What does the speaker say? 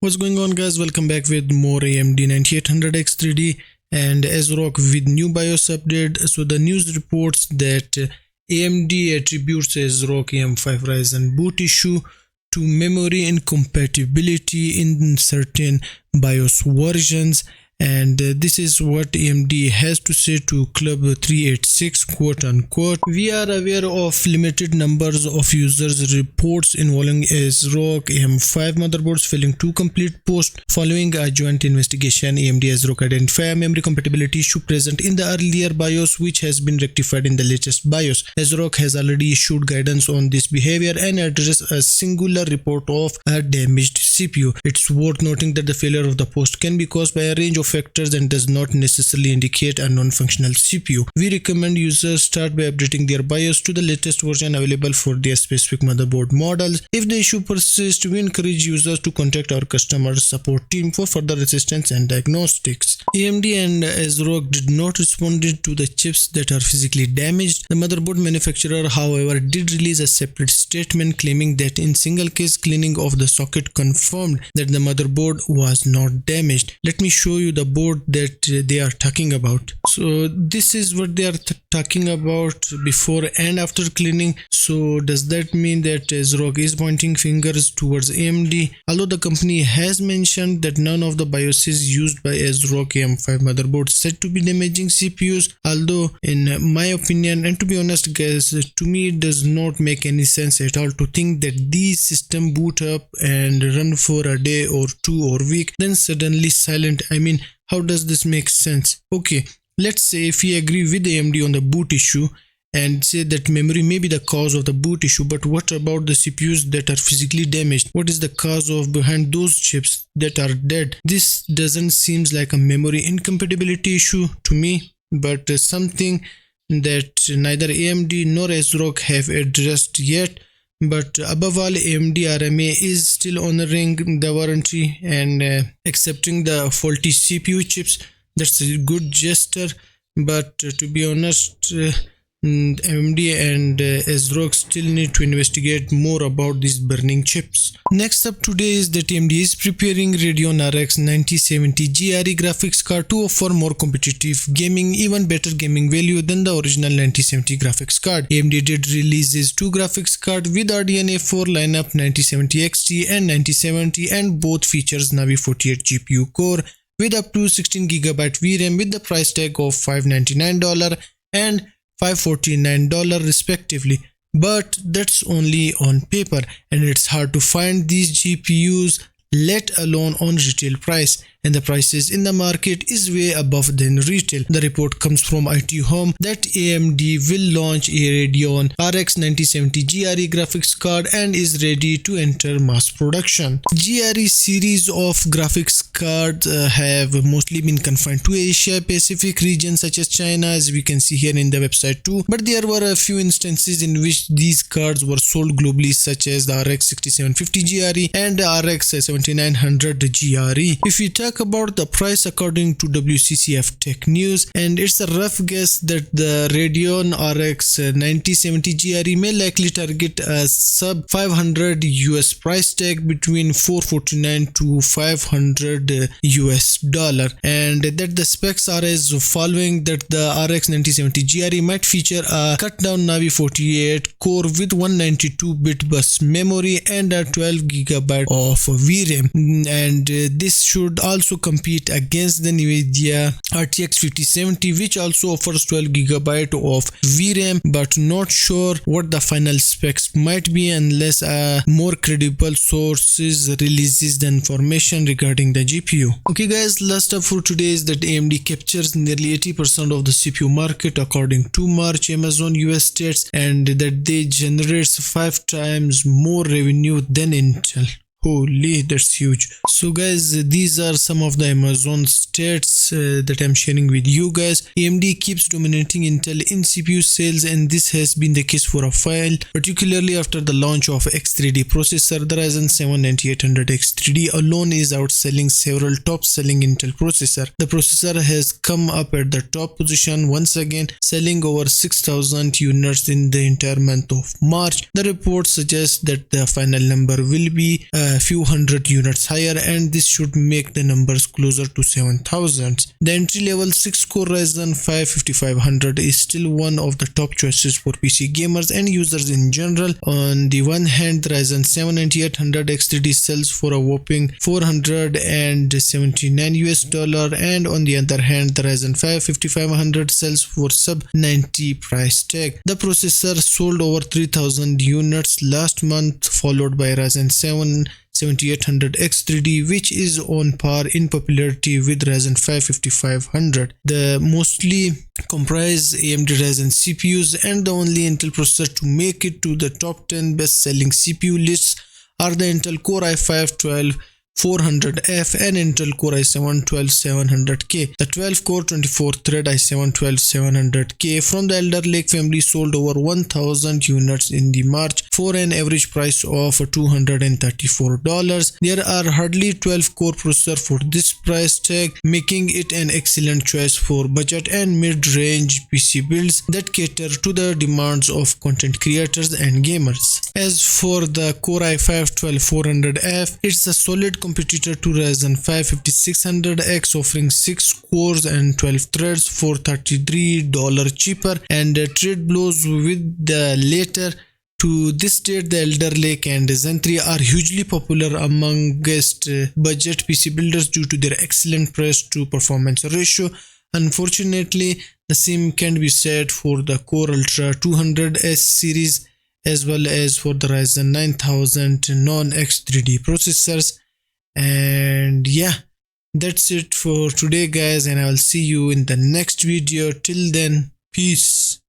What's going on, guys? Welcome back with more AMD 9800X 3D and ASRock with new BIOS update. So the news reports that AMD attributes ASRock AM5 Ryzen boot issue to memory incompatibility in certain BIOS versions, and this is what AMD has to say to Club 386, quote unquote. We are aware of limited numbers of users reports involving ASRock AM5 motherboards failing to complete post following a joint investigation. AMD ASRock identified a memory compatibility issue present in the earlier BIOS, which has been rectified in the latest BIOS. ASRock has already issued guidance on this behavior and addressed a singular report of a damaged CPU. It's worth noting that the failure of the post can be caused by a range of factors and does not necessarily indicate a non-functional CPU. We recommend users start by updating their BIOS to the latest version available for their specific motherboard models. If the issue persists, we encourage users to contact our customer support team for further assistance and diagnostics. AMD and ASRock did not respond to the chips that are physically damaged. The motherboard manufacturer, however, did release a separate statement claiming that in single case cleaning of the socket confirmed that the motherboard was not damaged. Let me show you the board that they are talking about. So this is what they are talking about before and after cleaning. So does that mean that ASRock is pointing fingers towards AMD? Although the company has mentioned that none of the BIOSes used by ASRock AM5 motherboards said to be damaging CPUs, although in my opinion, and to be honest guys, to me it does not make any sense at all to think that these systems boot up and run for a day or two or week, then suddenly silent. I mean, how does this make sense? Okay, let's say if we agree with AMD on the boot issue and say that memory may be the cause of the boot issue, but what about the CPUs that are physically damaged? What is the cause of behind those chips that are dead? This doesn't seem like a memory incompatibility issue to me, but something that neither AMD nor ASRock have addressed yet. But above all, AMD RMA is still honoring the warranty and accepting the faulty CPU chips. That's a good gesture, but to be honest, AMD and ASRock still need to investigate more about these burning chips. Next up today is that AMD is preparing Radeon RX 9070 graphics card to offer more competitive gaming, even better gaming value than the original 9070 graphics card. AMD did release these two graphics cards with RDNA 4 lineup 9070 XT and 9070, and both features Navi 48 GPU core with up to 16GB VRAM with the price tag of $599 and $549 respectively. But that's only on paper, and it's hard to find these GPUs, let alone on retail price, and the prices in the market is way above than retail. The report comes from IT Home that AMD will launch a Radeon RX 9070 GRE graphics card and is ready to enter mass production. GRE series of graphics cards have mostly been confined to Asia Pacific region such as China, as we can see here in the website too, but there were a few instances in which these cards were sold globally, such as the RX 6750 GRE and the RX 7900 GRE. If we talk about the price according to WCCF Tech News, and it's a rough guess that the Radeon RX 9070 GRE may likely target a sub $500 US price tag between $449 to $500 US dollar, and that the specs are as following: that the RX 9070 GRE might feature a cut down Navi 48 core with 192-bit bus memory and a 12GB of VRAM, and this should also compete against the Nvidia RTX 5070, which also offers 12GB of VRAM, but not sure what the final specs might be unless a more credible sources releases the information regarding the GPU. Okay guys, last up for today is that AMD captures nearly 80% of the CPU market according to March Amazon US stats, and that they generates 5 times more revenue than Intel. Holy, that's huge. So guys, these are some of the Amazon stats that I'm sharing with you guys. AMD keeps dominating Intel in CPU sales, and this has been the case for a while, particularly after the launch of X3D processor. The Ryzen 7 9800X 3D alone is outselling several top-selling Intel processors. The processor has come up at the top position once again, selling over 6,000 units in the entire month of March. The report suggests that the final number will be a few hundred units higher, and this should make the numbers closer to 7000. The entry level 6-core Ryzen 5 5500 is still one of the top choices for PC gamers and users in general. On the one hand, the Ryzen 7 9800X3D sells for a whopping $479, and on the other hand, the Ryzen 5 5500 sells for sub 90 price tag. The processor sold over 3000 units last month, followed by Ryzen 7 7800X3D, which is on par in popularity with Ryzen 5 5500. The mostly comprise AMD Ryzen CPUs, and the only Intel processor to make it to the top 10 best-selling CPU lists are the Intel Core i5-12400F and Intel Core i7-12700K. The 12-core 24-thread i7-12700K from the Elder Lake family sold over 1000 units in the March for an average price of $234. There are hardly 12-core processors for this price tag, making it an excellent choice for budget and mid-range PC builds that cater to the demands of content creators and gamers. As for the Core i5-12400F, it's a solid competitor to Ryzen 5 5600X, offering 6 cores and 12 threads for $33 cheaper, and trade blows with the latter. To this date, the Elder Lake and Zen 3 are hugely popular amongst budget PC builders due to their excellent price to performance ratio. Unfortunately, the same can be said for the Core Ultra 200S series as well as for the Ryzen 9000 non-X3D processors. And yeah, that's it for today guys, and I will see you in the next video. Till then, peace.